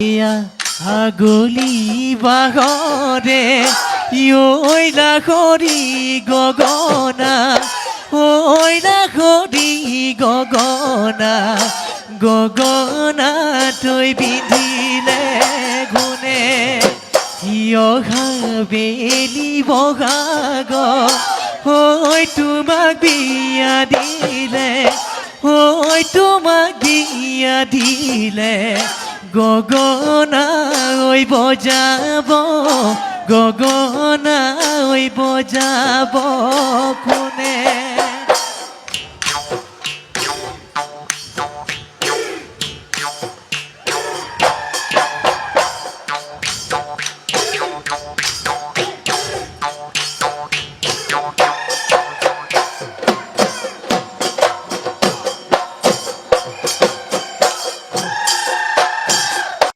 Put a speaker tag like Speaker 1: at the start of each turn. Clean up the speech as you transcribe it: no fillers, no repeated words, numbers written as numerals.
Speaker 1: আগলি বাগরে ওইলা করি গগনা ওইলা করি গগনা গগনা তৈ বিন্ধিলে গুণে অহা বেলি বহাগ ঐ তোমাক বিয়া দিলে ঐ তোমাক বিয়া দিলে গগনা ঐ বজাব গগনা ঐ বজাব কোনে